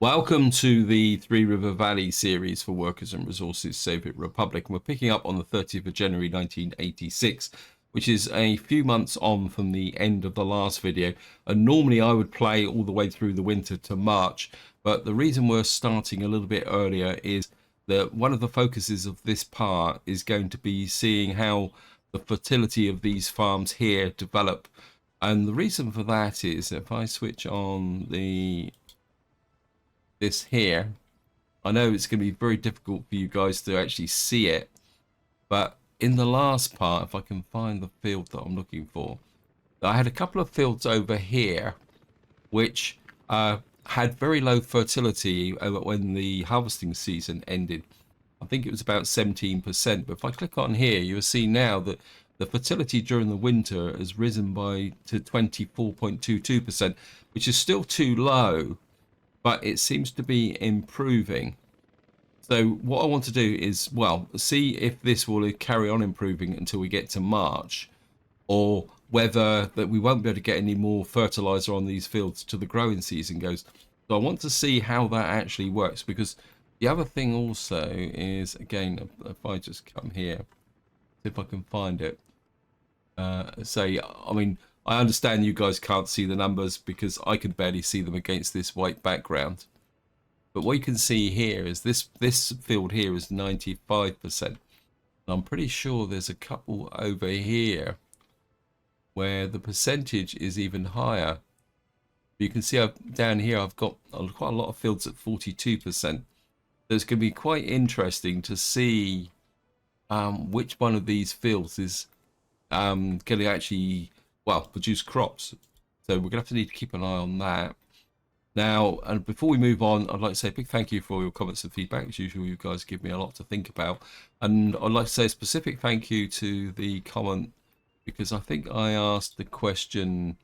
Welcome to the Three River Valley series for Workers and Resources Soviet Republic. And we're picking up on the 30th of January 1986, which is a few months on from the end of the last video. And normally I would play all the way through the winter to March, but the reason we're starting a little bit earlier is that one of the focuses of this part is going to be seeing how the fertility of these farms here develop. And the reason for that is if I switch on this here, I know it's going to be very difficult for you guys to actually see it, but in the last part, if I can find the field that I'm looking for, I had a couple of fields over here which had very low fertility when the harvesting season ended. I think it was about 17%, but if I click on here, you'll see now that the fertility during the winter has risen to 24.22%, which is still too low, but it seems to be improving. So what I want to do is, well, see if this will carry on improving until we get to March, or whether that we won't be able to get any more fertilizer on these fields till the growing season goes. So I want to see how that actually works, because the other thing also is, again, if I just come here, see if I can find it. Say, I mean, I understand you guys can't see the numbers because I can barely see them against this white background. But what you can see here is this field here is 95%. And I'm pretty sure there's a couple over here where the percentage is even higher. You can see down here I've got quite a lot of fields at 42%. So it's going to be quite interesting to see which one of these fields is going to actually, well, produce crops. So we're going to have to need to keep an eye on that. Now, and before we move on, I'd like to say a big thank you for all your comments and feedback. As usual, you guys give me a lot to think about. And I'd like to say a specific thank you to the comment, because I think I asked the question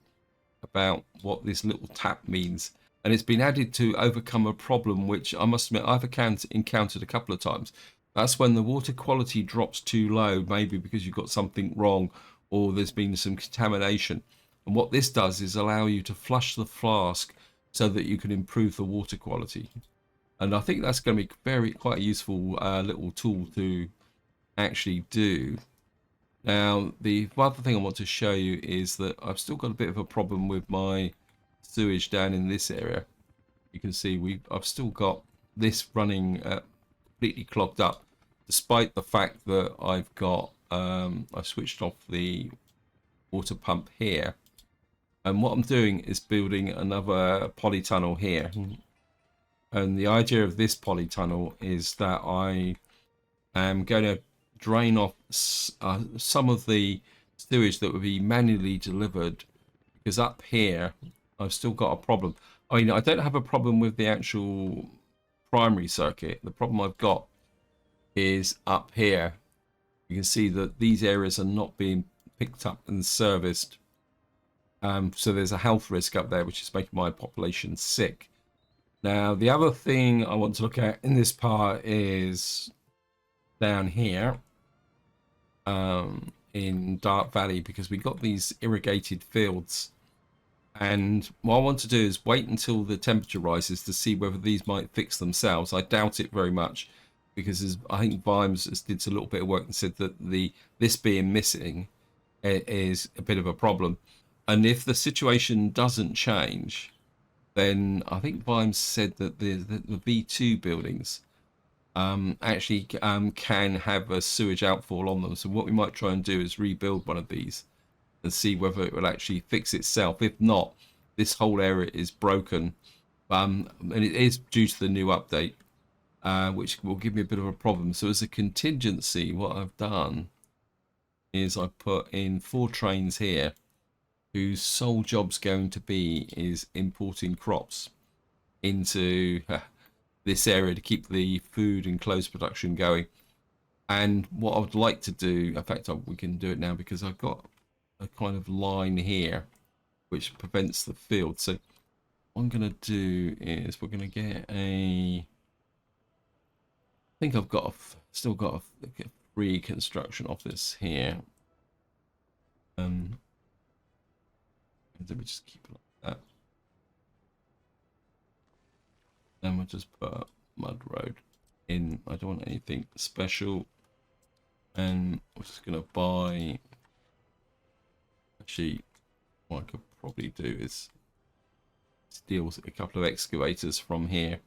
about what this little tap means. And it's been added to overcome a problem which I must admit I've encountered a couple of times. That's when the water quality drops too low, maybe because you've got something wrong or there's been some contamination. And what this does is allow you to flush the flask so that you can improve the water quality. And I think that's going to be quite a useful little tool to actually do. Now, the other thing I want to show you is that I've still got a bit of a problem with my sewage down in this area. You can see I've still got this running completely clogged up, despite the fact that I've switched off the water pump here. And what I'm doing is building another polytunnel here. And the idea of this polytunnel is that I am going to drain off some of the sewage that would be manually delivered, because up here I've still got a problem. I mean, I don't have a problem with the actual primary circuit. The problem I've got is up here. You can see that these areas are not being picked up and serviced. So there's a health risk up there, which is making my population sick. Now, the other thing I want to look at in this part is down here in Dark Valley, because we got these irrigated fields. And what I want to do is wait until the temperature rises to see whether these might fix themselves. I doubt it very much, because I think Vimes did a little bit of work and said that this being missing is a bit of a problem. And if the situation doesn't change, then I think Vimes said that the V2 buildings actually can have a sewage outfall on them. So what we might try and do is rebuild one of these and see whether it will actually fix itself. If not, this whole area is broken, and it is due to the new update, which will give me a bit of a problem. So as a contingency, what I've done is I put in 4 trains here, whose sole job's going to be is importing crops into this area to keep the food and clothes production going. And what I would like to do, in fact, we can do it now, because I've got a kind of line here which prevents the field. So what I'm going to do is we're going to get I think I've still got a free construction office here. Let me just keep it like that. And we'll just put mud road in. I don't want anything special. And we're just going to buy... Actually, what I could probably do is steal a couple of excavators from here.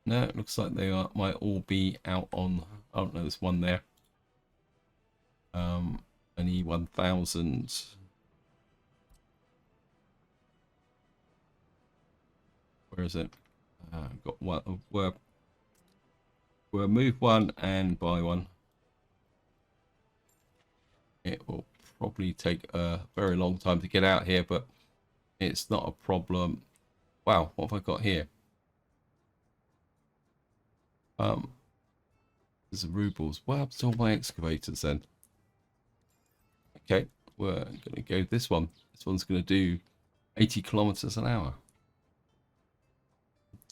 No, it looks like they might all be out on... I don't know, there's one there. An E1000. Where is it? Got one. We'll move one and buy one. It will probably take a very long time to get out here, but it's not a problem. Wow, what have I got here? There's the rubles. What happens to all my excavators then? Okay, we're going to go this one. This one's going to do 80 kilometers an hour.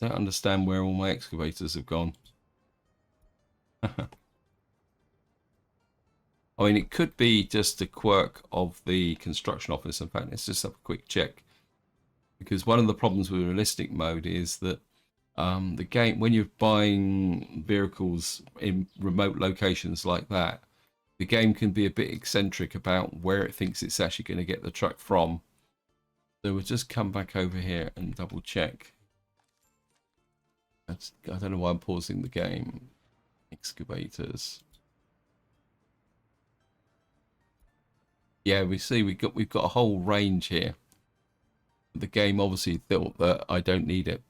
Don't understand where all my excavators have gone. I mean, it could be just a quirk of the construction office. In fact, let's just have a quick check. Because one of the problems with realistic mode is that the game, when you're buying vehicles in remote locations like that, the game can be a bit eccentric about where it thinks it's actually going to get the truck from. So we'll just come back over here and double check. I don't know why I'm pausing the game. Excavators. Yeah, we see we've got a whole range here. The game obviously thought that I don't need it.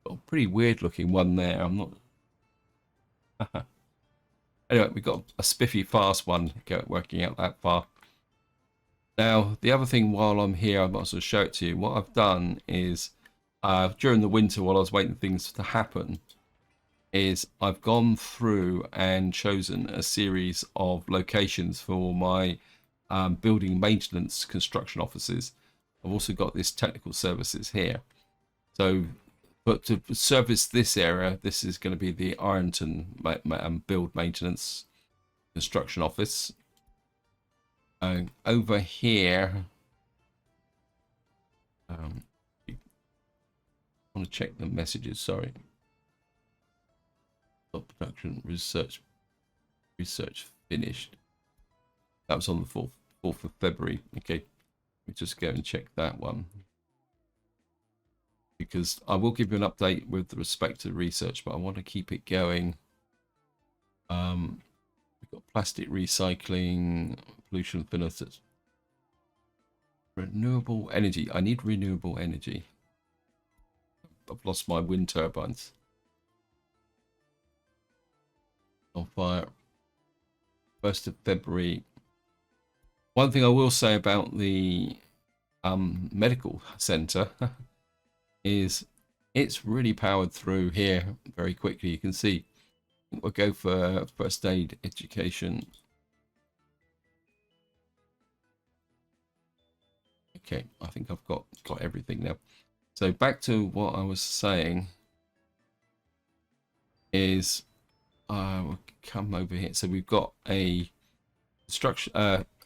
Got a pretty weird looking one there. I'm not. Anyway, we've got a spiffy fast one working out that far. Now, the other thing while I'm here, I might as well show it to you. What I've done is during the winter, while I was waiting for things to happen, is I've gone through and chosen a series of locations for my building maintenance construction offices. I've also got this technical services here. So, but to service this area, this is going to be the Ironton build maintenance construction office. Over here, I want to check the messages. Sorry. Production research finished. That was on the 4th of February. Okay, let me just go and check that one, because I will give you an update with respect to research, but I want to keep it going. We've got plastic recycling, pollution filters, renewable energy. I need renewable energy. I've lost my wind turbines. On fire. 1st of February. One thing I will say about the medical center is it's really powered through here very quickly. You can see we'll go for first aid education. Okay, I think I've got everything now. So back to what I was saying is we'll come over here. So we've got a construction.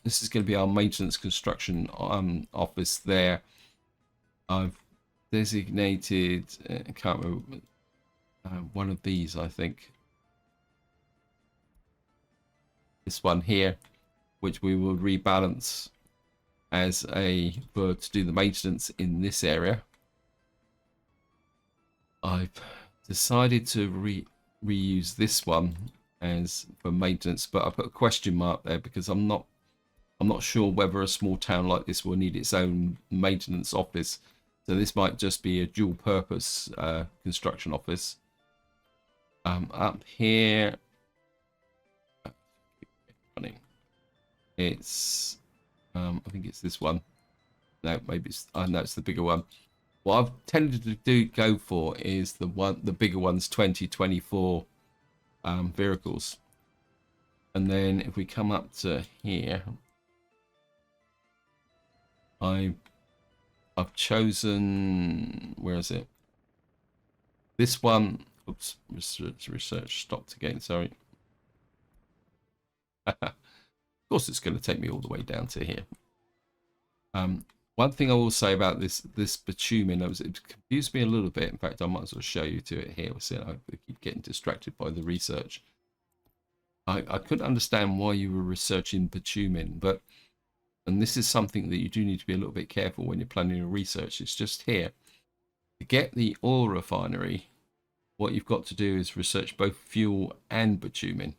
This is going to be our maintenance construction office there. I've designated, I can't remember, one of these, I think. This one here, which we will rebalance as to do the maintenance in this area. I've decided to reuse this one as for maintenance, but I put a question mark there because I'm not sure whether a small town like this will need its own maintenance office. So this might just be a dual purpose construction office. Up here, it's I think it's this one. No, maybe it's no, it's the bigger one. What I've tended to go for is the bigger ones, 2024 vehicles. And then if we come up to here, I've chosen, where is it? This one. Oops, research stopped again. Sorry. Of course, it's going to take me all the way down to here. One thing I will say about this bitumen, it confused me a little bit. In fact, I might as well show you to it here. We'll see. I keep getting distracted by the research. I couldn't understand why you were researching bitumen, but and this is something that you do need to be a little bit careful when you're planning your research. It's just here to get the oil refinery. What you've got to do is research both fuel and bitumen.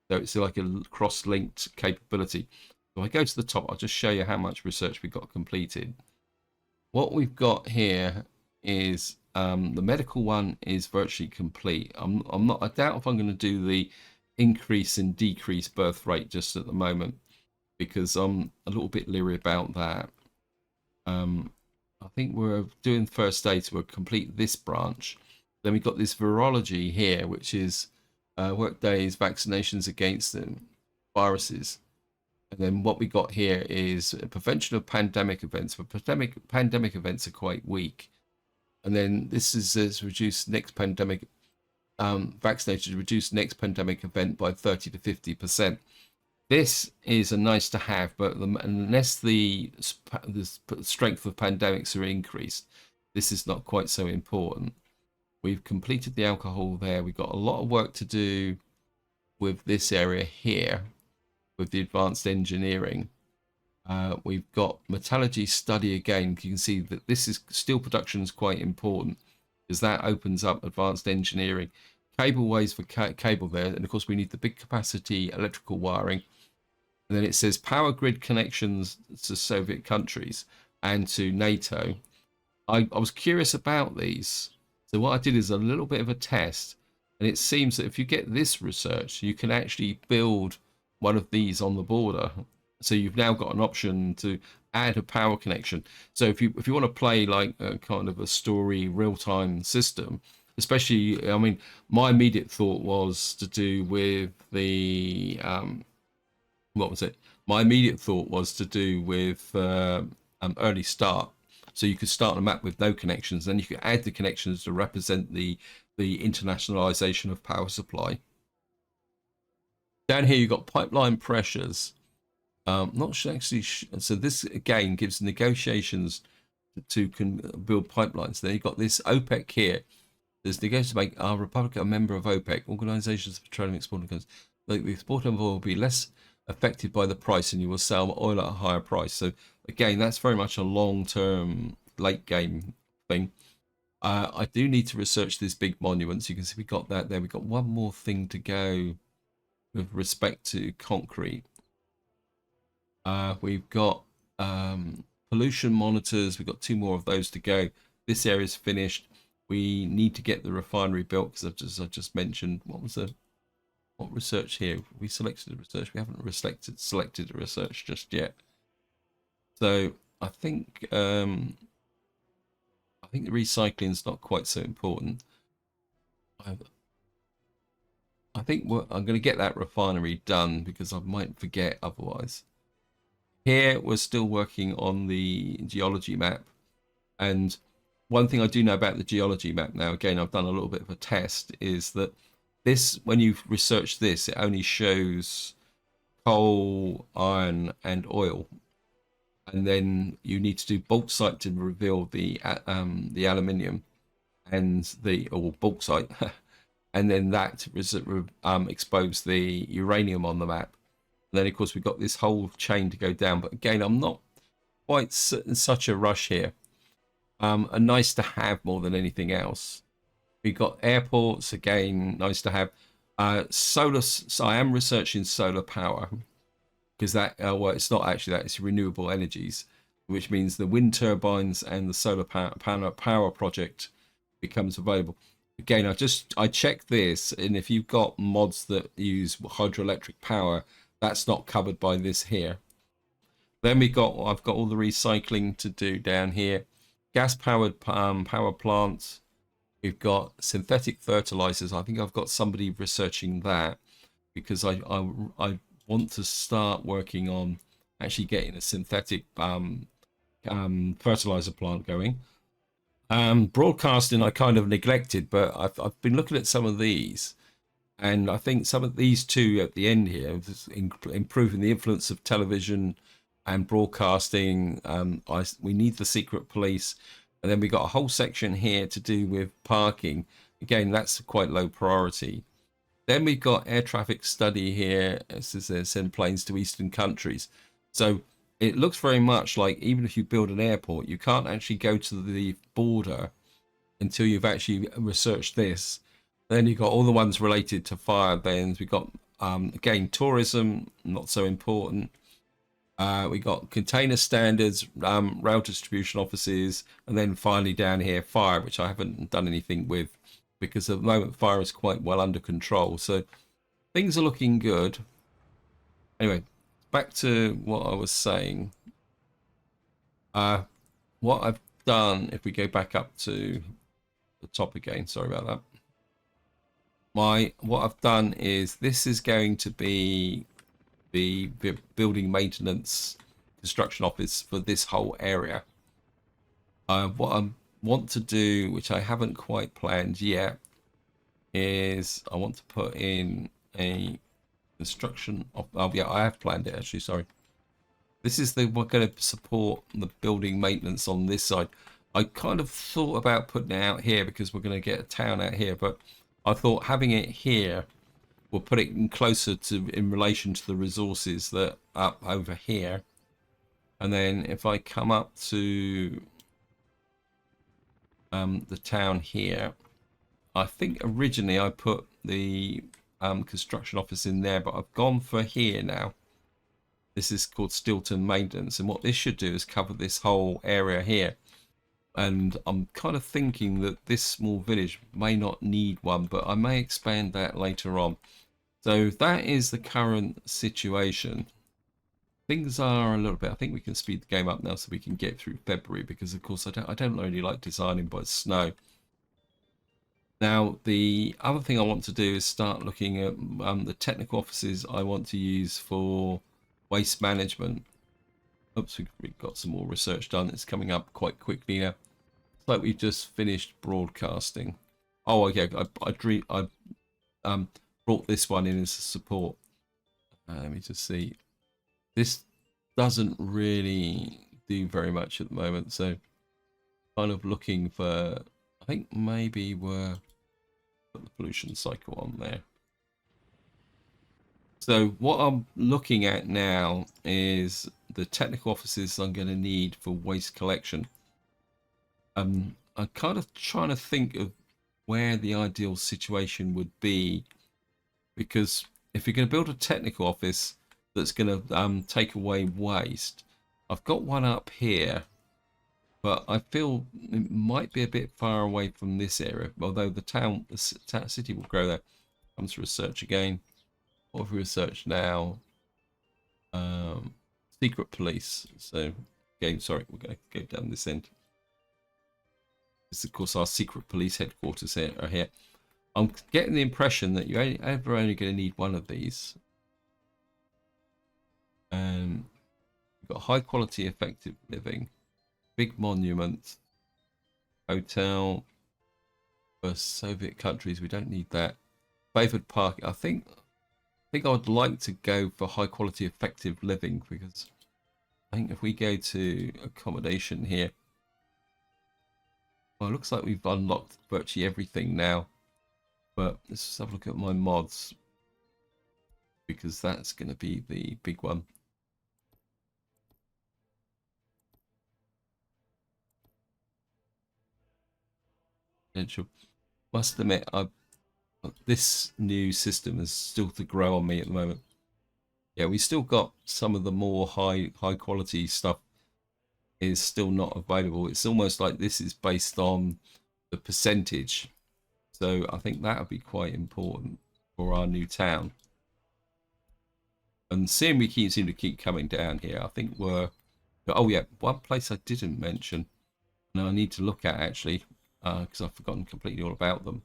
So it's like a cross-linked capability. So I go to the top, I'll just show you how much research we got completed. What we've got here is the medical one is virtually complete. I doubt if I'm going to do the increase and decrease birth rate just at the moment, because I'm a little bit leery about that. I think we're doing first aid to complete this branch. Then we've got this virology here, which is work days, vaccinations against them, viruses. And then what we got here is prevention of pandemic events. But pandemic events are quite weak. And then this is reduced next pandemic, vaccinated reduce next pandemic event by 30 to 50%. This is a nice to have, but unless the strength of pandemics are increased, this is not quite so important. We've completed the alcohol there. We've got a lot of work to do with this area here, with the advanced engineering. We've got metallurgy study again. You can see that this is steel production is quite important, because that opens up advanced engineering. Cableways for cable there, and of course we need the big capacity electrical wiring. And then it says power grid connections to Soviet countries and to NATO. I was curious about these. So what I did is a little bit of a test. And it seems that if you get this research, you can actually build one of these on the border. So you've now got an option to add a power connection. So if you want to play like a kind of a story real-time system, especially, I mean, my immediate thought was to do with the... what was it? My immediate thought was to do with early start. So you could start a map with no connections, then you could add the connections to represent the internationalization of power supply. Down here you've got pipeline pressures. Not sure actually. So this again gives negotiations to build pipelines. Then you've got this OPEC here. There's negotiations to make our republic a member of OPEC, Organizations of Petroleum Exporting Countries. Like the export of oil will be less affected by the price, and you will sell oil at a higher price. So again, that's very much a long-term, late-game thing. I do need to research this big monument. So you can see we got that there. We've got one more thing to go with respect to concrete. We've got pollution monitors. We've got 2 more of those to go. This area is finished. We need to get the refinery built, because I just mentioned what research here? We selected a research. We haven't selected a research just yet. So I think the recycling is not quite so important. I think I'm going to get that refinery done, because I might forget otherwise. Here we're still working on the geology map, and one thing I do know about the geology map now, again, I've done a little bit of a test, is that this, when you research this, it only shows coal, iron, and oil, and then you need to do bauxite to reveal the aluminium and or bauxite, and then that expose the uranium on the map. And then of course we've got this whole chain to go down. But again, I'm not quite in such a rush here. A nice to have more than anything else. We've got airports, again, nice to have. Solar, so I am researching solar power, because that, well, it's not actually that, it's renewable energies, which means the wind turbines and the solar power project becomes available. Again, I checked this, and if you've got mods that use hydroelectric power, that's not covered by this here. Then I've got all the recycling to do down here. Gas-powered power plants. We've got synthetic fertilizers. I think I've got somebody researching that, because I want to start working on actually getting a synthetic fertilizer plant going. Broadcasting I kind of neglected, but I've been looking at some of these, and I think some of these 2 at the end here, improving the influence of television and broadcasting. We need the secret police, and then we got a whole section here to do with parking. Again, that's quite low priority. Then we've got air traffic study here. It says send planes to eastern countries. So it looks very much like even if you build an airport, you can't actually go to the border until you've actually researched this. Then you've got all the ones related to fire bans. We've got, again, tourism, not so important. We got container standards, rail distribution offices, and then finally down here, fire, which I haven't done anything with because at the moment fire is quite well under control. So things are looking good. Anyway, back to what I was saying. What I've done, if we go back up to the top again, sorry about that. What I've done is this is going to be the building maintenance construction office for this whole area. What I want to do, which I haven't quite planned yet, is I want to put in a construction of, oh yeah, I have planned it actually, sorry. This is we're going to support the building maintenance on this side. I kind of thought about putting it out here because we're going to get a town out here, but I thought having it here will put it in closer to in relation to the resources that are up over here. And then if I come up to the town here, I think originally I put the construction office in there, but I've gone for here now. This is called Stilton Maintenance, and what this should do is cover this whole area here. And I'm kind of thinking that this small village may not need one, but I may expand that later on. So that is the current situation. Things are a little bit, I think we can speed the game up now so we can get through February, because of course I don't really like designing by snow. Now the other thing I want to do is start looking at the technical offices I want to use for waste management. Oops, we've got some more research done. It's coming up quite quickly now. It's like we've just finished broadcasting. Oh, okay. I brought this one in as a support. Let me just see. This doesn't really do very much at the moment, so kind of looking for. I think maybe we're put the pollution cycle on there. So what I'm looking at now is the technical offices I'm going to need for waste collection. I'm kind of trying to think of where the ideal situation would be, because if you're going to build a technical office that's going to take away waste, I've got one up here, but I feel it might be a bit far away from this area, although the city will grow there. Comes to research again. What have we researched now? Secret police. So, again, sorry, we're going to go down this end. This is, of course, our secret police headquarters here are here. I'm getting the impression that you're only going to need one of these. You've got high quality, effective living, big monument, hotel for Soviet countries. We don't need that. Favored park. I think I would like to go for high quality, effective living, because I think if we go to accommodation here, well, it looks like we've unlocked virtually everything now. But let's just have a look at my mods, because that's going to be the big one. Must admit, this new system is still to grow on me at the moment. Yeah, we still got some of the more high quality stuff is still not available. It's almost like this is based on the percentage. So I think that would be quite important for our new town. And seeing we seem to keep coming down here, I think we're... Oh yeah, one place I didn't mention, and I need to look at actually, because I've forgotten completely all about them,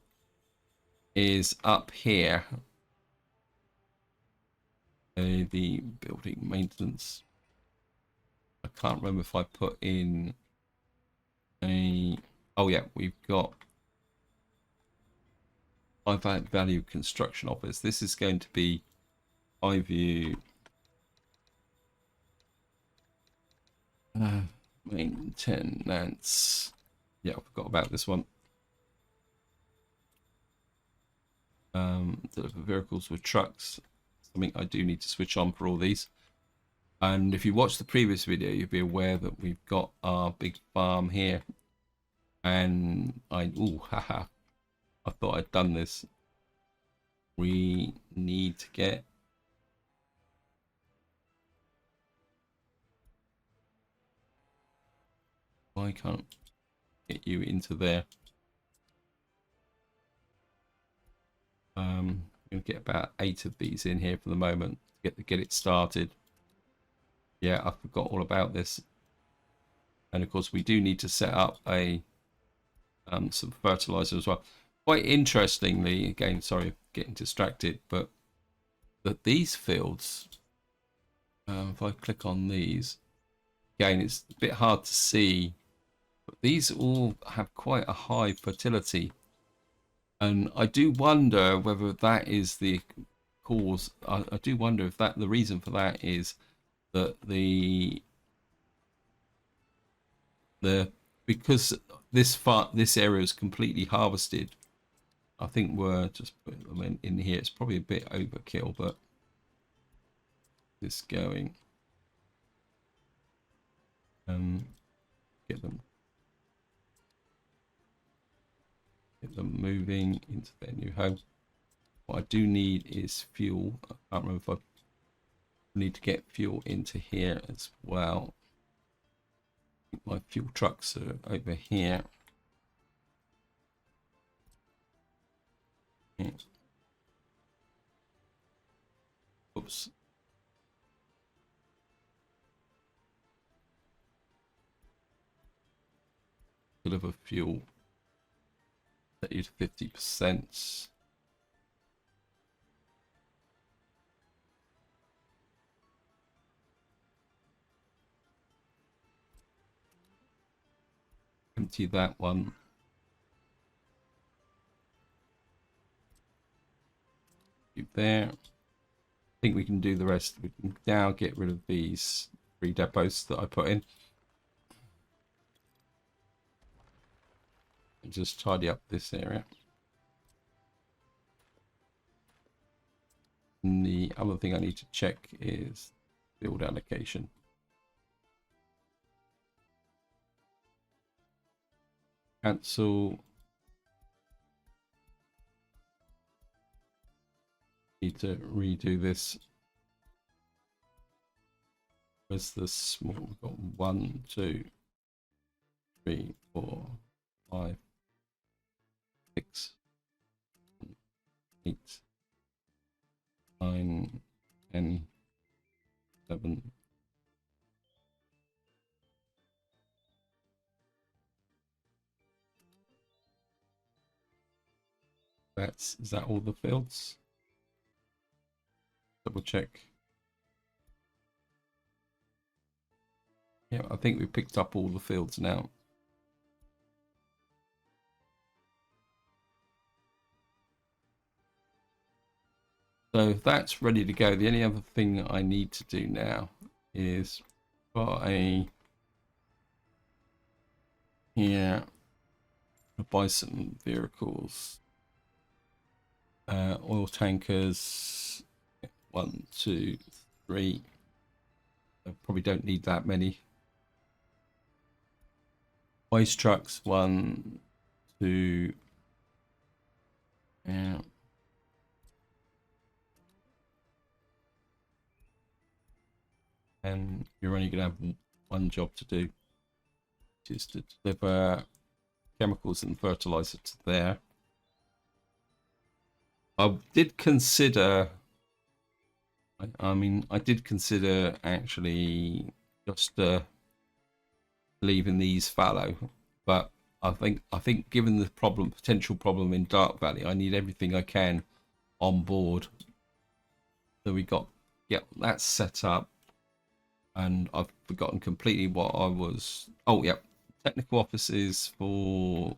is up here. The building maintenance. I can't remember if I put in a... Oh yeah, we've got high value construction office. This is going to be high view Maintenance. Yeah, I forgot about this one. Deliver vehicles with trucks. Something I do need to switch on for all these. And if you watch the previous video, you'll be aware that we've got our big farm here. And haha, I thought I'd done this. We need to get I can't get you into there. Gonna get about 8 of these in here for the moment to get it started. Yeah, I forgot all about this. And of course, we do need to set up a some fertilizer as well. Quite interestingly, again, sorry, getting distracted, but that these fields, if I click on these, again, it's a bit hard to see, but these all have quite a high fertility. And I do wonder whether that is the cause. I do wonder if the reason for that is that the because this area is completely harvested. I think we're just putting them in here. It's probably a bit overkill, but this going get them moving into their new home. What I do need is fuel. I can't remember if I need to get fuel into here as well. My fuel trucks are over here. Oops. Deliver fuel. Set you to 50%. Empty that one. There. I think we can do the rest. We can now get rid of these 3 depots that I put in. And just tidy up this area. And the other thing I need to check is field allocation. Cancel. Need to redo this. Where's the small? We've got 1, 2, 3, 4, 5, 6, 8, 9, 10, 11. Is that all the fields? Double check. Yeah, I think we picked up all the fields now. So if that's ready to go, the only other thing I need to do now is buy buy some vehicles. Oil tankers, 1, 2, 3. I probably don't need that many. Waste trucks, 1, 2. Yeah. And you're only going to have one job to do, which is to deliver chemicals and fertilizer to there. I did consider, I did consider actually just leaving these fallow, but I think given the potential problem in Dark Valley, I need everything I can on board. So we got that set up, and I've forgotten completely what I was. Oh yeah, technical offices for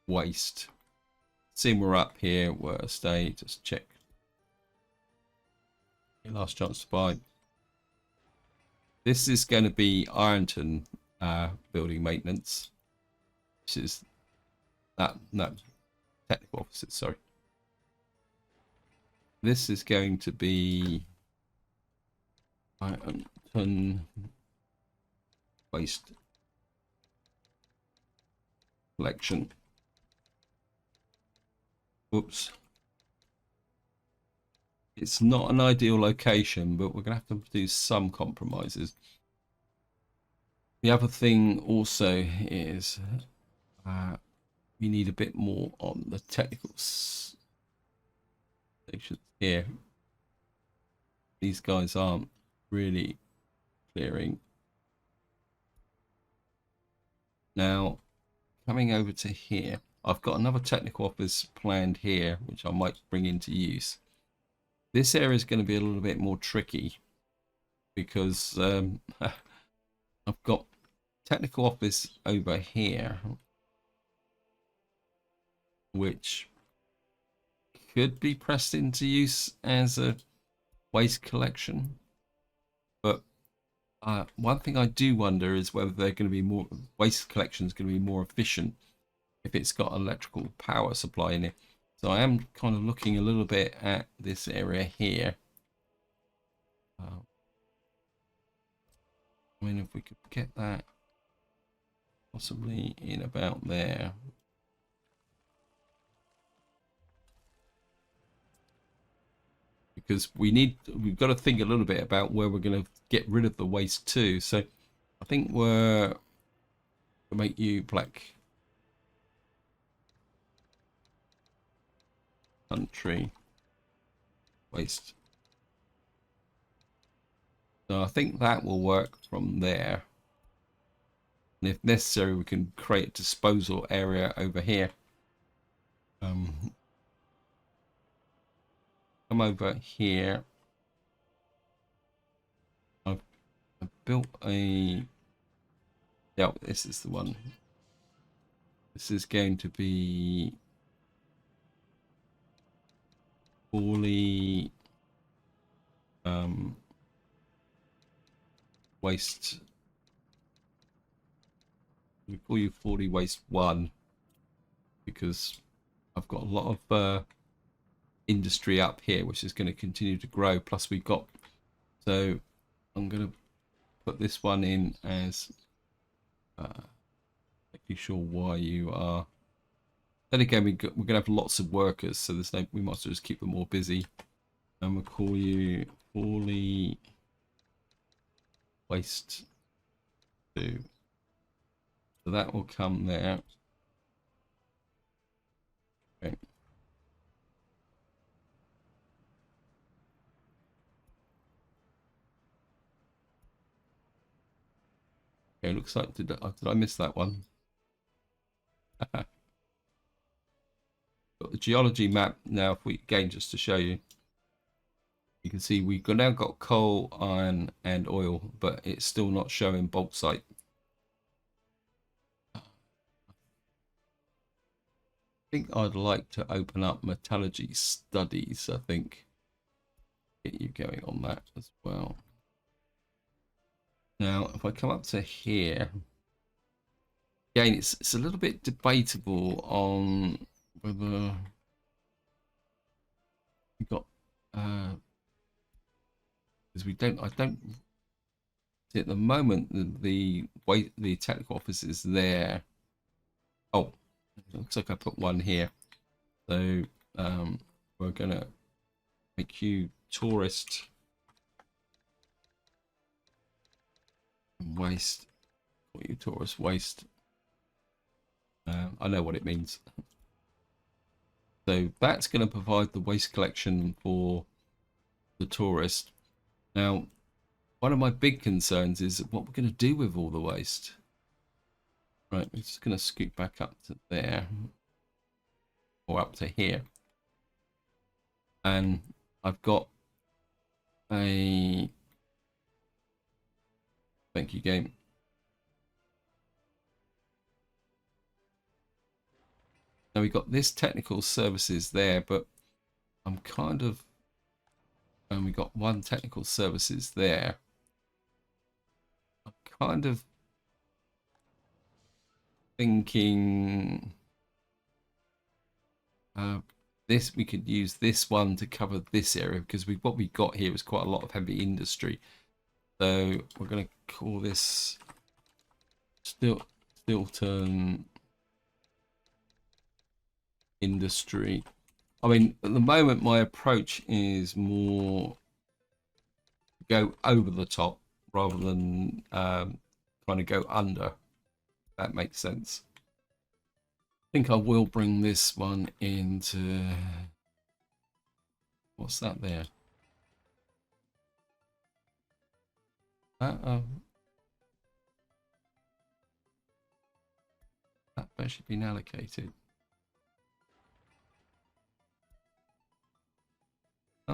waste. Seeing we're up here, worst day, just check. Last chance to buy. This is going to be Ironton building maintenance, which is that technical offices. Sorry, this is going to be Ironton waste collection. Whoops. It's not an ideal location, but we're going to have to do some compromises. The other thing also is we need a bit more on the technical sections here. These guys aren't really clearing. Now, coming over to here, I've got another technical office planned here, which I might bring into use. This area is going to be a little bit more tricky because I've got technical office over here, which could be pressed into use as a waste collection. But one thing I do wonder is whether they're going to be more waste collections going to be more efficient if it's got electrical power supply in it. So I am kind of looking a little bit at this area here. I mean, if we could get that possibly in about there. Because we've got to think a little bit about where we're going to get rid of the waste too. So I think we're to make you black country waste. So I think that will work from there. And if necessary, we can create a disposal area over here. Come over here. I've built a... Yeah, this is the one. This is going to be fully waste. We call you 40 waste 1 because I've got a lot of industry up here which is going to continue to grow, plus we've got, so I'm going to put this one in as making sure why you are. Then again, we're going to have lots of workers, so there's no, we might as well just keep them more busy, and we'll call you fully waste 2. So that will come there. Okay. Okay, looks like did I miss that one? Got the geology map now. If we again just to show you, you can see we've now got coal, iron, and oil, but it's still not showing bauxite. I think I'd like to open up metallurgy studies. I think get you going on that as well. Now, if I come up to here, again, it's a little bit debatable on whether we've got because I don't see at the moment the way the technical office is there. Oh, it looks like I put one here. So we're gonna make you tourist waste. What you tourist waste? I know what it means. So that's going to provide the waste collection for the tourist. Now, one of my big concerns is what we're going to do with all the waste. Right, we're just going to scoot back up to there, or up to here. And I've got a... Thank you, game. Now we've got this technical services there, but I'm kind of... And we got one technical services there. kind of thinking this, we could use this one to cover this area, because what we got here is quite a lot of heavy industry. So we're going to call this Stilton Industry. I mean, at the moment, my approach is more go over the top rather than trying to go under. That makes sense. I think I will bring this one into, what's that there? That should be allocated. I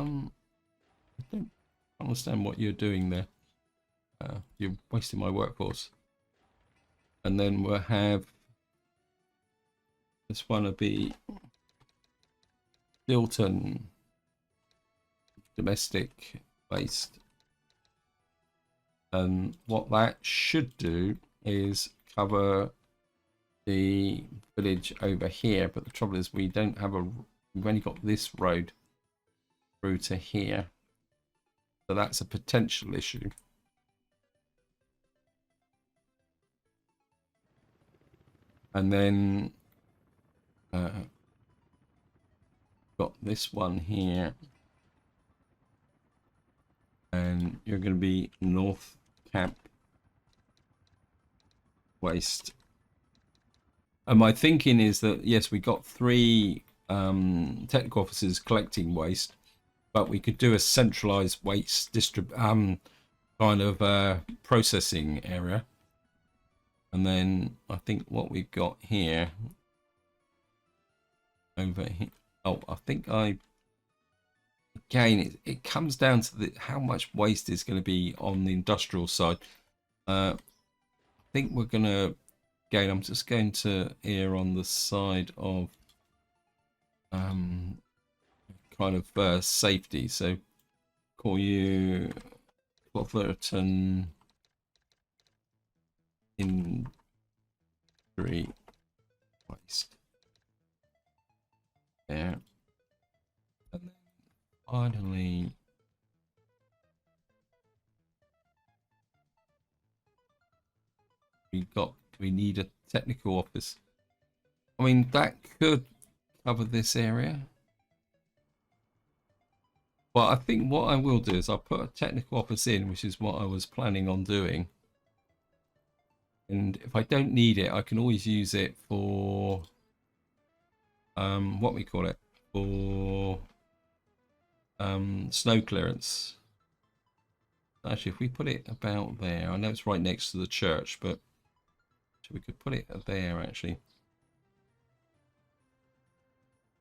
don't understand what you're doing there. You're wasting my workforce. And then we'll have this one will be Stilton domestic waste. And what that should do is cover the village over here, but the trouble is we've only got this road through to here, so that's a potential issue. And then got this one here, and you're going to be North Camp Waste. And my thinking is that yes, we got 3 technical officers collecting waste, but we could do a centralized waste kind of processing area. And then I think what we've got here over here, I think again it comes down to how much waste is going to be on the industrial side. I think we're going to, again, I'm just going to err on the side of kind of safety. So call you Clotherton Industry Waste. There. And then finally we need a technical office. I mean, that could cover this area. But I think what I will do is I'll put a technical office in, which is what I was planning on doing. And if I don't need it, I can always use it for what we call it, for snow clearance. Actually, if we put it about there, I know it's right next to the church, but we could put it there actually.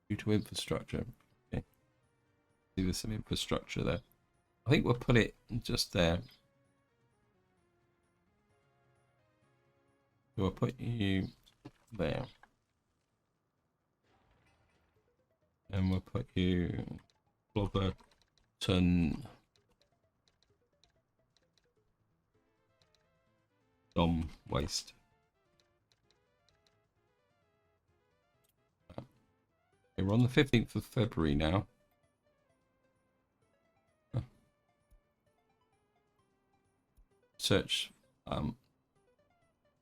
Due to infrastructure. Okay. See, there's some infrastructure there. I think we'll put it just there. So we'll put you there. And we'll put you Clotherton Dom Waste. Okay, we're on the 15th of February now. Search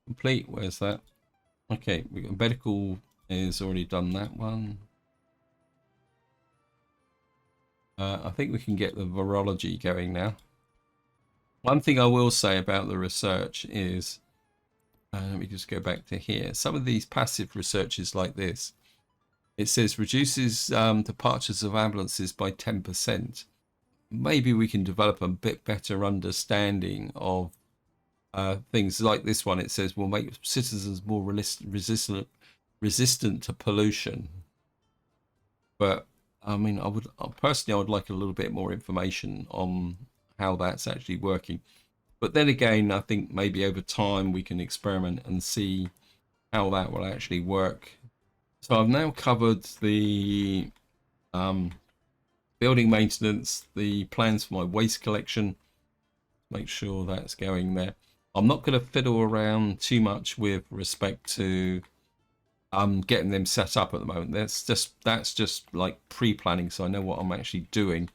complete. Where's that? Okay, we got medical is already done that one. I think we can get the virology going now. One thing I will say about the research is, let me just go back to here. Some of these passive researches like this, it says reduces departures of ambulances by 10%. Maybe we can develop a bit better understanding of things like this one. It says will make citizens more resistant to pollution. But I mean, I would like a little bit more information on how that's actually working. But then again, I think maybe over time we can experiment and see how that will actually work. So I've now covered the building maintenance, the plans for my waste collection. Make sure that's going there. I'm not going to fiddle around too much with respect to getting them set up at the moment. That's just like pre-planning, so I know what I'm actually doing.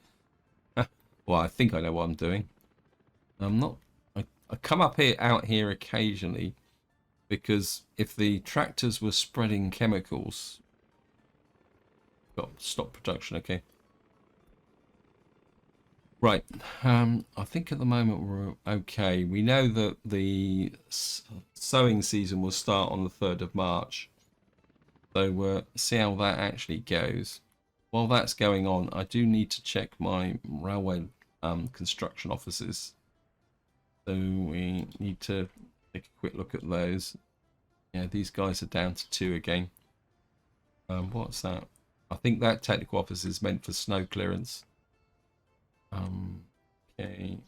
Well, I think I know what I'm doing. I'm not. I come up here out here occasionally because if the tractors were spreading chemicals, got stop production. Okay. Right. I think at the moment we're okay. We know that the sowing season will start on the 3rd of March. So we'll see how that actually goes. While that's going on, I do need to check my railway construction offices. So we need to take a quick look at those. Yeah, these guys are down to 2 again. What's that? I think that technical office is meant for snow clearance. Okay.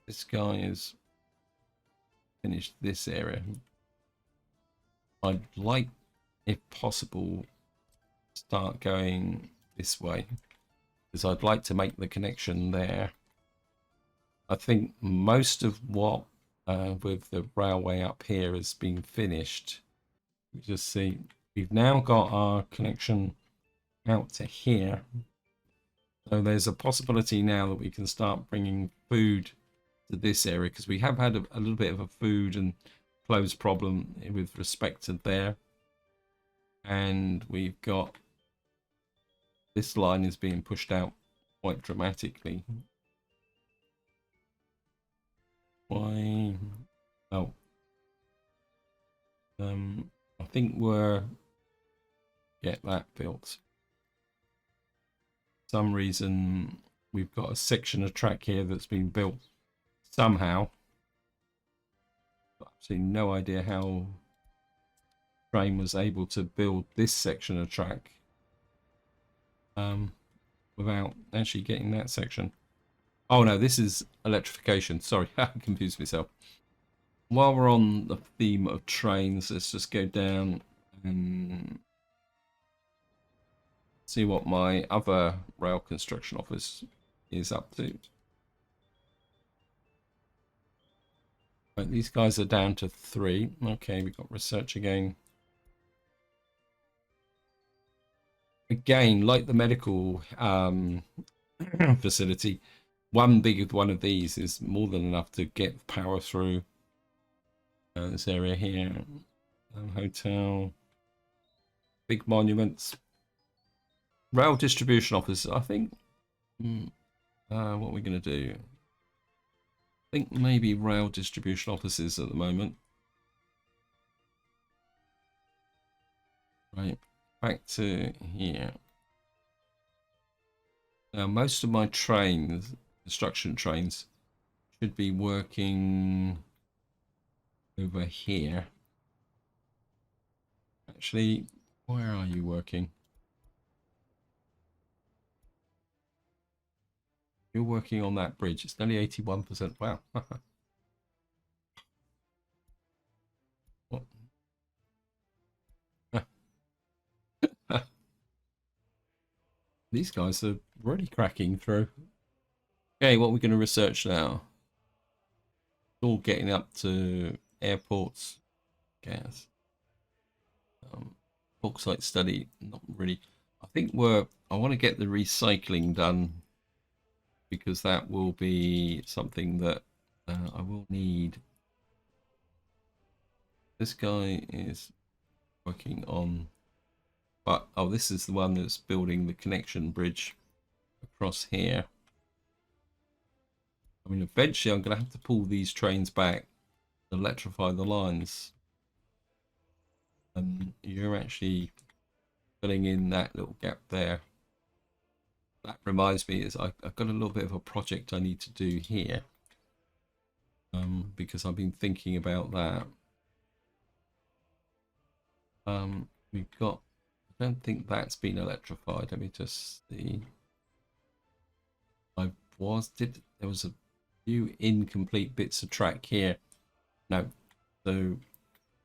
This guy is finished this area. I'd like, if possible, start going this way because I'd like to make the connection there. I think most of what with the railway up here has been finished. You just see we've now got our connection out to here, so there's a possibility now that we can start bringing food to this area because we have had a little bit of a food and clothes problem with respect to there, and we've got this line is being pushed out quite dramatically. Why? Oh, I think we're get that built. For some reason we've got a section of track here that's been built somehow. Absolutely no idea how train was able to build this section of track without actually getting that section. Oh no, this is electrification. Sorry, I confused myself. While we're on the theme of trains, let's just go down and see what my other rail construction office is up to. Right, these guys are down to 3. Okay, we've got research again. Again, like the medical facility, one big one of these is more than enough to get power through this area here. Hotel, big monuments, rail distribution office. I think what are we going to do? I think maybe rail distribution offices at the moment. Right, back to here. Now, most of my trains, construction trains, should be working over here. Actually, where are you working? You're working on that bridge. It's only 81%. Wow. What? These guys are really cracking through. Okay, what are we going to research now? All getting up to airports, gas. Bauxite study, not really. I think I want to get the recycling done because that will be something that I will need. This guy is working on, but oh, this is the one that's building the connection bridge across here. I mean, eventually I'm going to have to pull these trains back, electrify the lines. And you're actually filling in that little gap there. That reminds me, I've got a little bit of a project I need to do here. Because I've been thinking about that. We've got, I don't think that's been electrified. Let me just see. There was a few incomplete bits of track here. No, so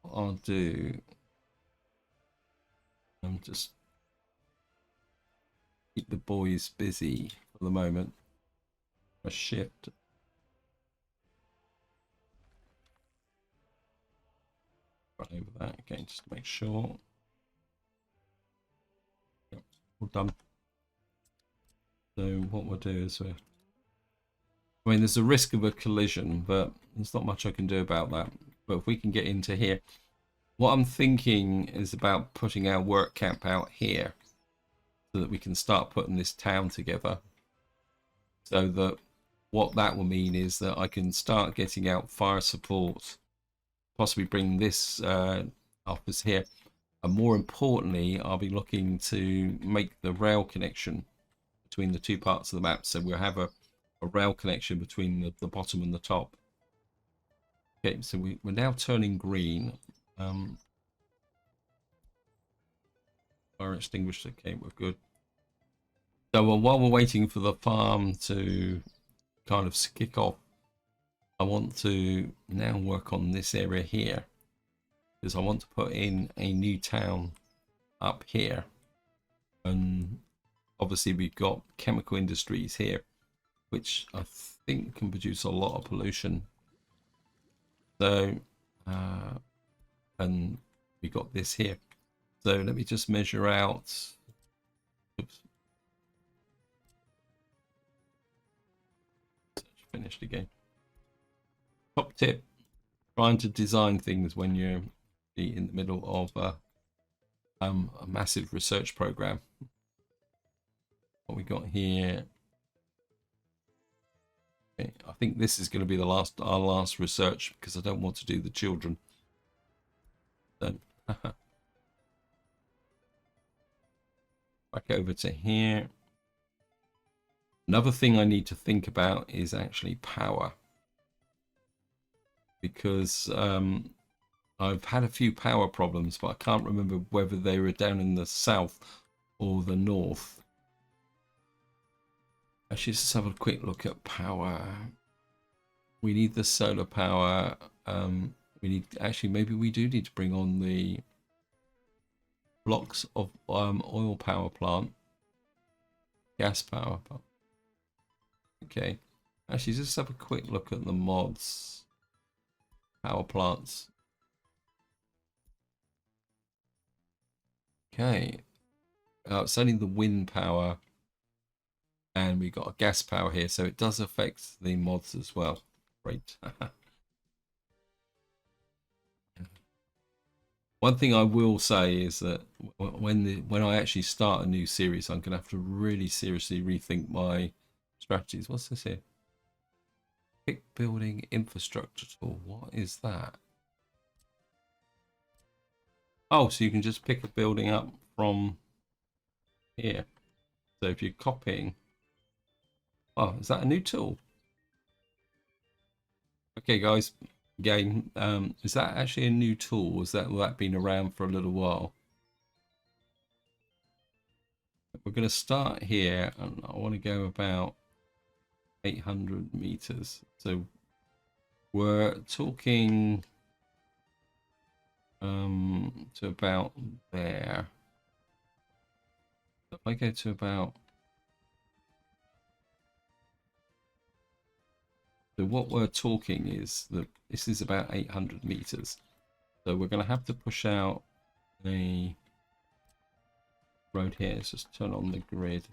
what I'll do, I'm just keep the boys busy for the moment. A shift. Right over that again, just to make sure. Yep, all done. So what we'll do is I mean, there's a risk of a collision, but there's not much I can do about that. But if we can get into here, what I'm thinking is about putting our work camp out here so that we can start putting this town together. So that what that will mean is that I can start getting out fire support, possibly bring this office here. And more importantly, I'll be looking to make the rail connection between the two parts of the map. So we'll have a rail connection between the bottom and the top. Okay, so we're now turning green. Fire extinguisher, okay, we're good. So while we're waiting for the farm to kind of kick off, I want to now work on this area here, because I want to put in a new town up here. And obviously we've got chemical industries here, which I think can produce a lot of pollution. So, and we got this here. So let me just measure out. Oops. Finished again. Top tip: trying to design things when you're in the middle of a massive research program. What we got here. Okay, I think this is going to be our last research, because I don't want to do the children. So back over to here. Another thing I need to think about is actually power, because I've had a few power problems, but I can't remember whether they were down in the south or the north. Actually, let's just have a quick look at power. We need the solar power. We need, actually, maybe we do need to bring on the blocks of oil power plant, gas power. Okay, actually, just have a quick look at the mods. Power plants. Okay, it's only the wind power, and we got a gas power here, so it does affect the mods as well. Great. One thing I will say is that when I actually start a new series, I'm gonna have to really seriously rethink my strategies. What's this here? Pick building infrastructure tool. What is that? Oh, so you can just pick a building up from here. So if you're copying, oh, is that a new tool? Okay, guys, again, is that actually a new tool? Will that been around for a little while? We're going to start here, and I want to go about 800 meters. So we're talking to about there. If I go to about, so what we're talking is that this is about 800 meters. So we're going to have to push out a road here. Let's just turn on the grid.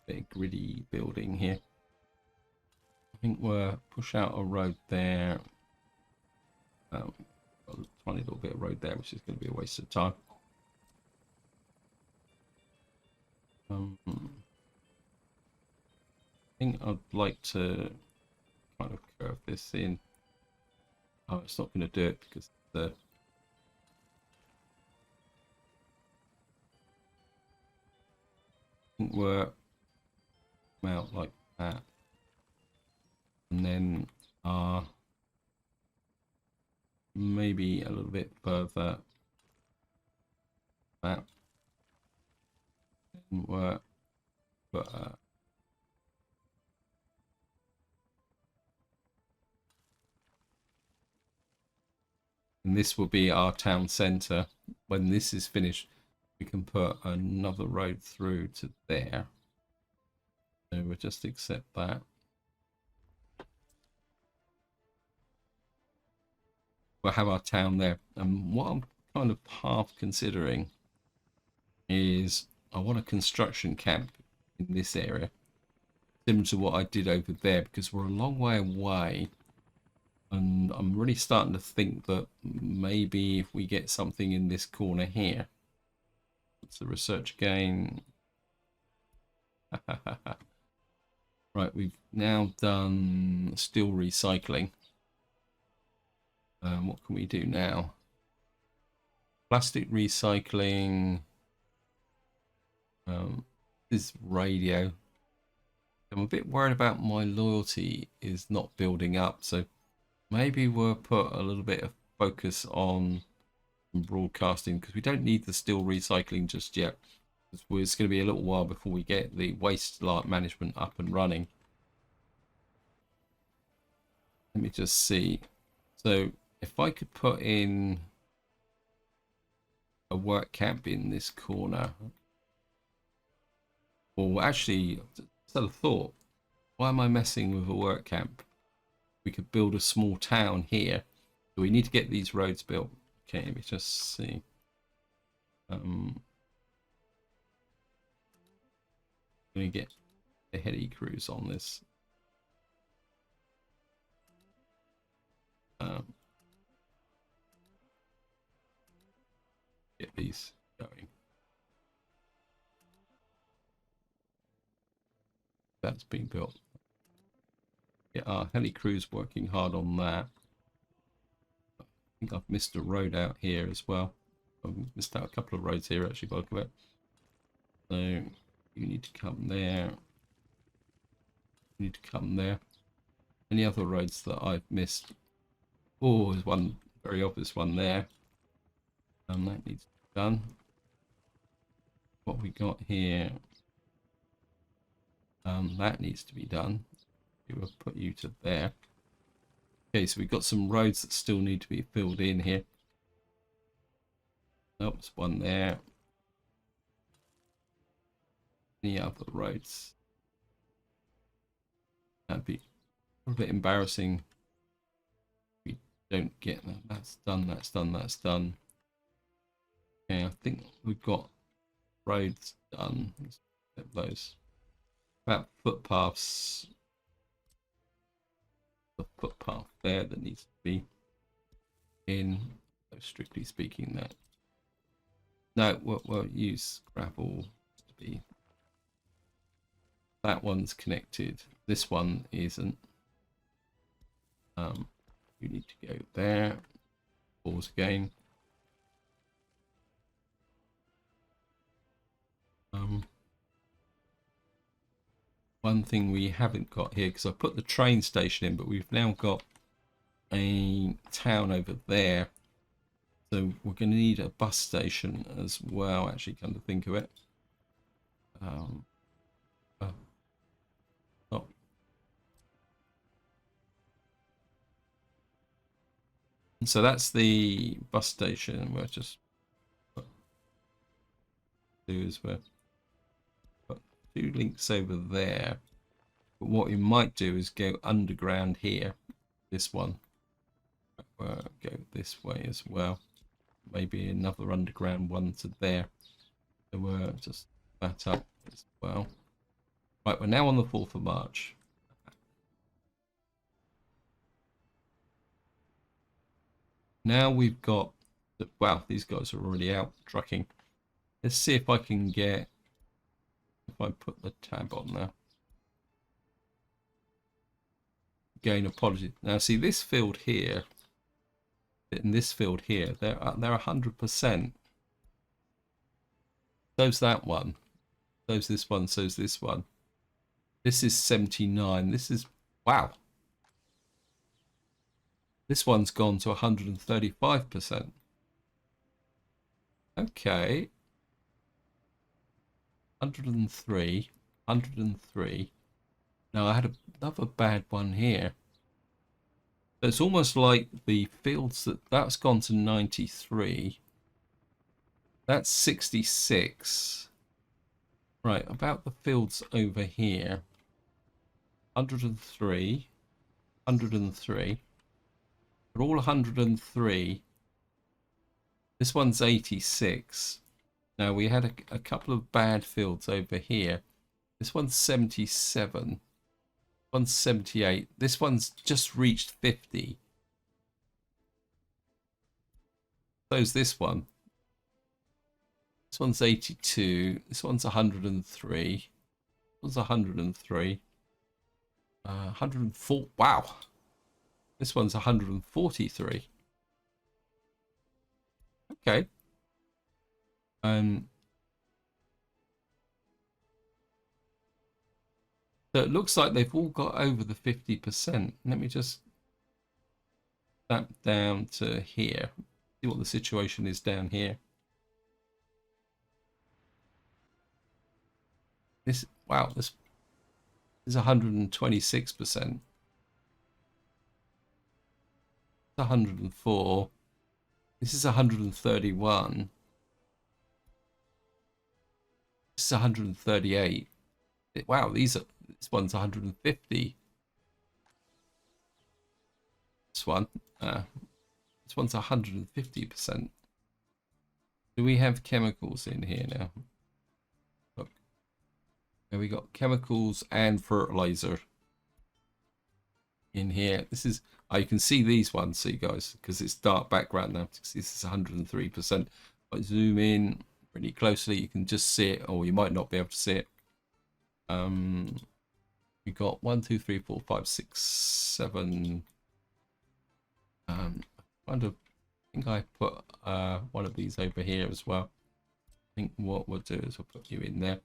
Bit gritty building here. I think we'll push out a road there. A tiny little bit of road there, which is going to be a waste of time. I think I'd like to kind of curve this in. Oh, it's not going to do it because the work out like that, and then maybe a little bit further that didn't work, but and this will be our town center when this is finished. We can put another road through to there. So we'll just accept that. We'll have our town there. And what I'm kind of half considering is I want a construction camp in this area, similar to what I did over there, because we're a long way away. And I'm really starting to think that maybe if we get something in this corner here. It's the research again. Right, we've now done steel recycling. What can we do now? Plastic recycling. This radio. I'm a bit worried about my loyalty is not building up, so maybe we'll put a little bit of focus on broadcasting, because we don't need the steel recycling just yet. It's going to be a little while before we get the waste management up and running. Let me just see. So if I could put in a work camp in this corner, or actually, just had a thought. Why am I messing with a work camp? We could build a small town here. So we need to get these roads built. Okay, let me just see. I'm going to get the heady crews on this. Get these going. That's been built. Get our heli crews working hard on that. I think I've missed a road out here as well. I've missed out a couple of roads here actually, by the way. So you need to come there. You need to come there. Any other roads that I've missed? Oh, there's one very obvious one there. That needs to be done. What we got here? That needs to be done. We will put you to there. Okay, so we've got some roads that still need to be filled in here. Nope, there's one there. Any other roads? That'd be a little bit embarrassing. We don't get that. That's done, that's done, that's done. Okay, I think we've got roads done. Let's get those. About footpaths. The footpath there that needs to be in. Strictly speaking, that. No, we'll use gravel to be. That one's connected. This one isn't. You need to go there. Pause again. One thing we haven't got here, because I put the train station in, but we've now got a town over there. So we're going to need a bus station as well, actually, come to think of it. Oh. So that's the bus station. We'll just do is we'll put 2 links over there. But what we might do is go underground here. This one. Go this way as well. Maybe another underground one to there. So we'll just that up as well. Right, we're now on the 4th of March. Now we've got the, wow, these guys are already out trucking. Let's see if I can get, if I put the tab on there. Again, apologies. Now see this field here, in this field here, they're 100%. So's that one. So's this one. So's this one. This is 79. This is, wow. This one's gone to 135%. Okay. 103. 103. Now I had another bad one here. So it's almost like the fields that's gone to 93. That's 66. Right, about the fields over here. 103. 103. They're all 103. This one's 86. Now, we had a couple of bad fields over here. This one's 77. One's 78. This one's just reached 50. So's this one. This one's 82. This one's 103. This one's 103. 104. Wow. This one's 143. Okay. So it looks like they've all got over the 50%. Let me just tap down to here. See what the situation is down here. Wow, this is 126%. 104. This is 131. This is 138. Wow, this one's 150. This one's 150%. Do we have chemicals in here now? Look. And we got chemicals and fertilizer in here. This is, you can see these ones, see guys, because it's dark background now. This is 103%. If I zoom in pretty closely, you can just see it, or you might not be able to see it. We got 1, 2, 3, 4, 5, 6, 7. I think I put one of these over here as well. I think what we'll do is we'll put you in there.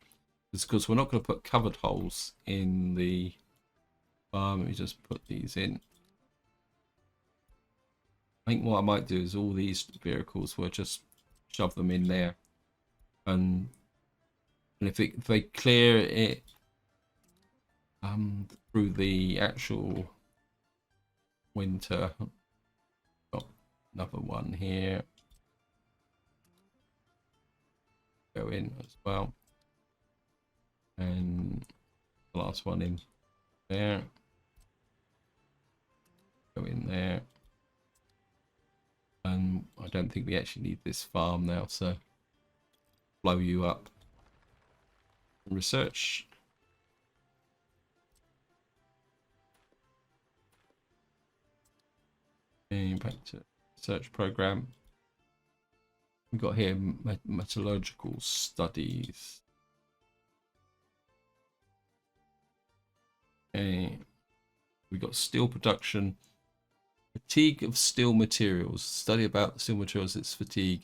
Because we're not going to put covered holes in the farm. Let me just put these in. I think what I might do is all these vehicles, we'll just shove them in there. And if they clear it through the actual winter. Got another one here. Go in as well. And the last one in there. Go in there. And I don't think we actually need this farm now, so blow you up. Research. And back to search program. We've got here metallurgical studies. Okay. We've got steel production. Fatigue of steel materials. Study about steel materials, its fatigue.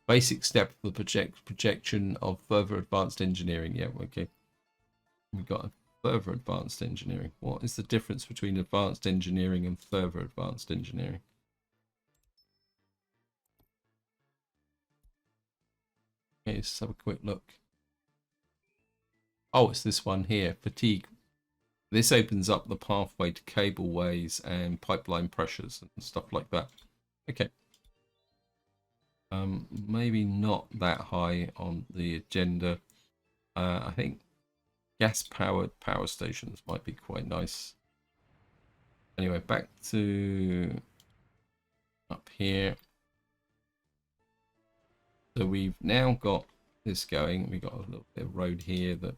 Basic step of the projection of further advanced engineering. Yeah, okay. We've got further advanced engineering. What is the difference between advanced engineering and further advanced engineering? Okay, let's have a quick look. Oh, it's this one here, fatigue. This opens up the pathway to cableways and pipeline pressures and stuff like that. Okay. Maybe not that high on the agenda. I think gas-powered power stations might be quite nice. Anyway, back to up here. So we've now got this going. We've got a little bit of road here that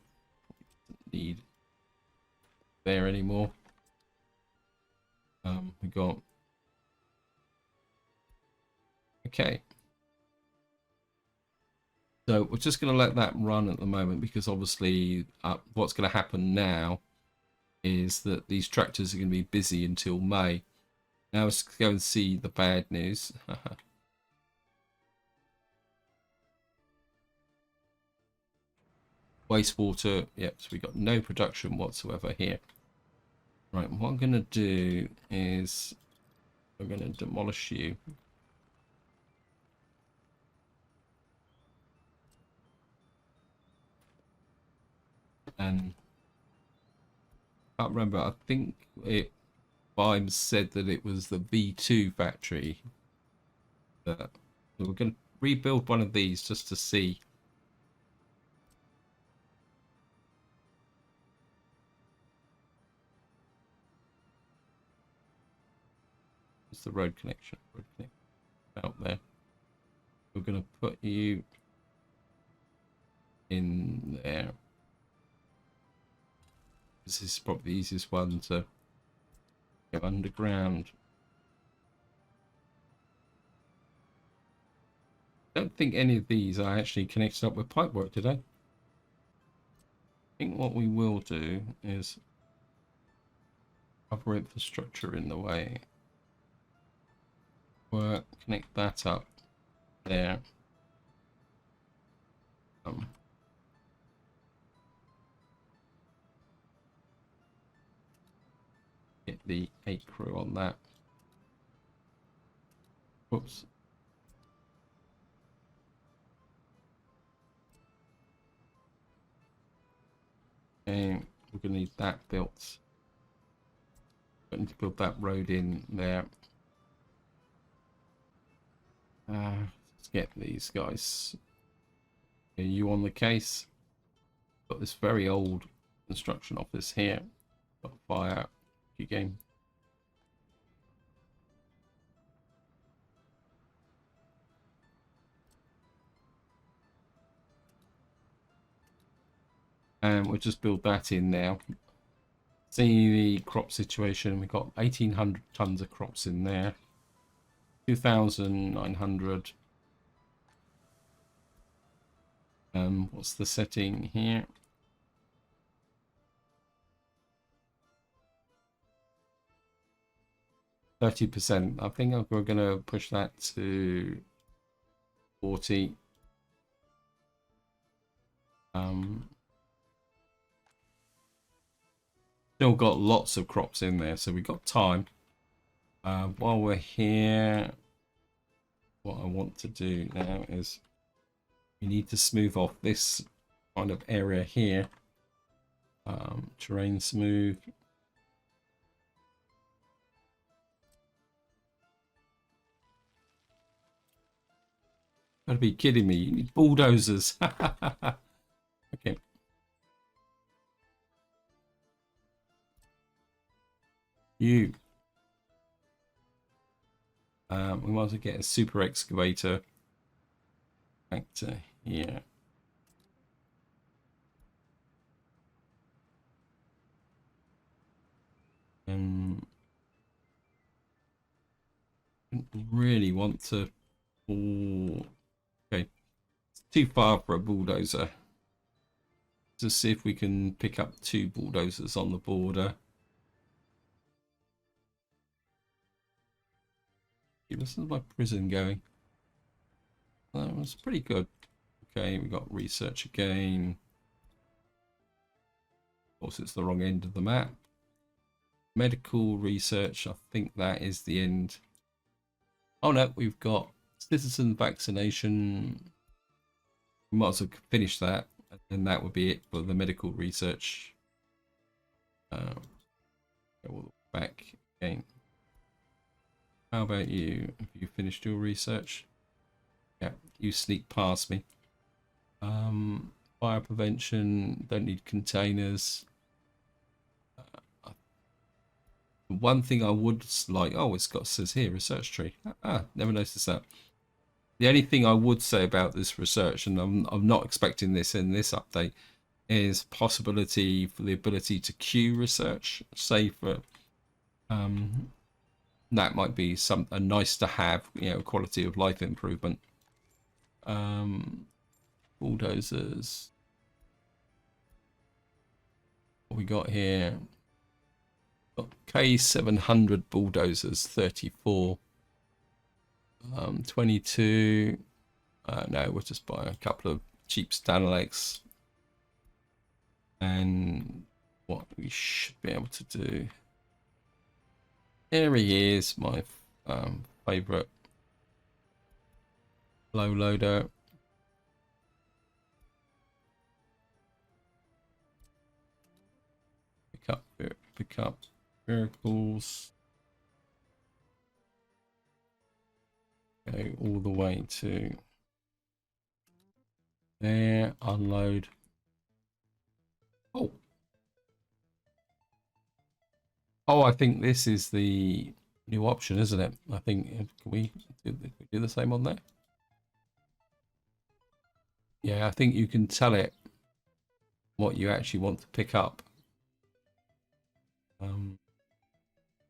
doesn't need there anymore. We got okay. So we're just going to let that run at the moment because obviously what's going to happen now is that these tractors are going to be busy until May. Now let's go and see the bad news. Wastewater, yep, so we got no production whatsoever here. Right, what I'm going to do is I'm going to demolish you. And I can't remember, I think Vimes said that it was the V2 factory. So we're going to rebuild one of these just to see. It's the road connection. Out there. We're going to put you in there. This is probably the easiest one to go underground. I don't think any of these are actually connected up with pipework today. I think what we will do is other infrastructure in the way. Work, connect that up there. Get the 8 crew on that. Whoops. And we're going to need that built. We need to build that road in there. Let's get these guys. Are you on the case? Got this very old construction office here. Got fire. Good game. And we'll just build that in now. See the crop situation. We've got 1,800 tons of crops in there. 2,900. What's the setting here? %. I think we're going to push that to 40. Still got lots of crops in there, so we've got time. While we're here, what I want to do now is we need to smooth off this kind of area here. Terrain smooth. Gotta be kidding me. You need bulldozers. Okay. We might as well get a super excavator back to here. Don't really want to. Oh, okay, it's too far for a bulldozer. Just see if we can pick up 2 bulldozers on the border. This is my prison going. That was pretty good. Okay, we got research again. Of course, it's the wrong end of the map. Medical research, I think that is the end. Oh no, we've got citizen vaccination. We might as well finish that, and that would be it for the medical research. Go back again. How about you? Have you finished your research? Yeah, you sneak past me. Fire prevention, don't need containers. One thing I would like, oh, it's got, says here, research tree. Never noticed that. The only thing I would say about this research, and I'm not expecting this in this update, is possibility for the ability to queue research. Say for that might be a nice to have, you know, quality of life improvement. Bulldozers. What we got here? Got K700 bulldozers, 34. 22. No, we'll just buy a couple of cheap Stanlex. And what we should be able to do. Here he is, my favorite low loader. Pick up vehicles. Go all the way to There, unload. Oh. Oh, I think this is the new option, isn't it? I think, can we do the same on there? Yeah, I think you can tell it what you actually want to pick up.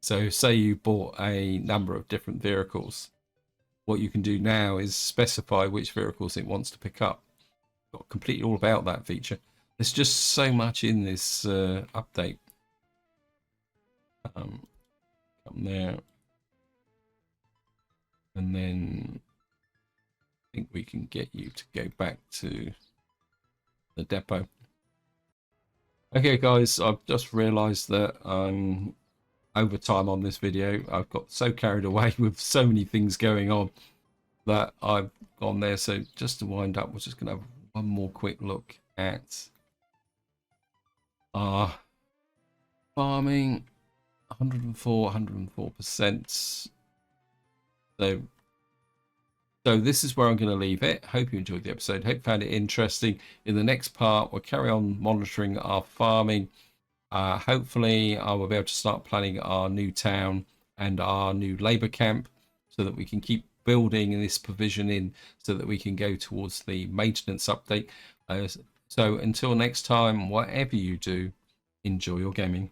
So say you bought a number of different vehicles. What you can do now is specify which vehicles it wants to pick up. Got completely all about that feature. There's just so much in this update. Come there. And then I think we can get you to go back to the depot. Okay, guys, I've just realized that I'm over time on this video. I've got so carried away with so many things going on that I've gone there. So just to wind up, we're just going to have one more quick look at our farming. 104%. So this is where I'm going to leave it. Hope you enjoyed the episode. Hope you found it interesting. In the next part, we'll carry on monitoring our farming. Hopefully, I will be able to start planning our new town and our new labour camp so that we can keep building this provision in so that we can go towards the maintenance update. So until next time, whatever you do, enjoy your gaming.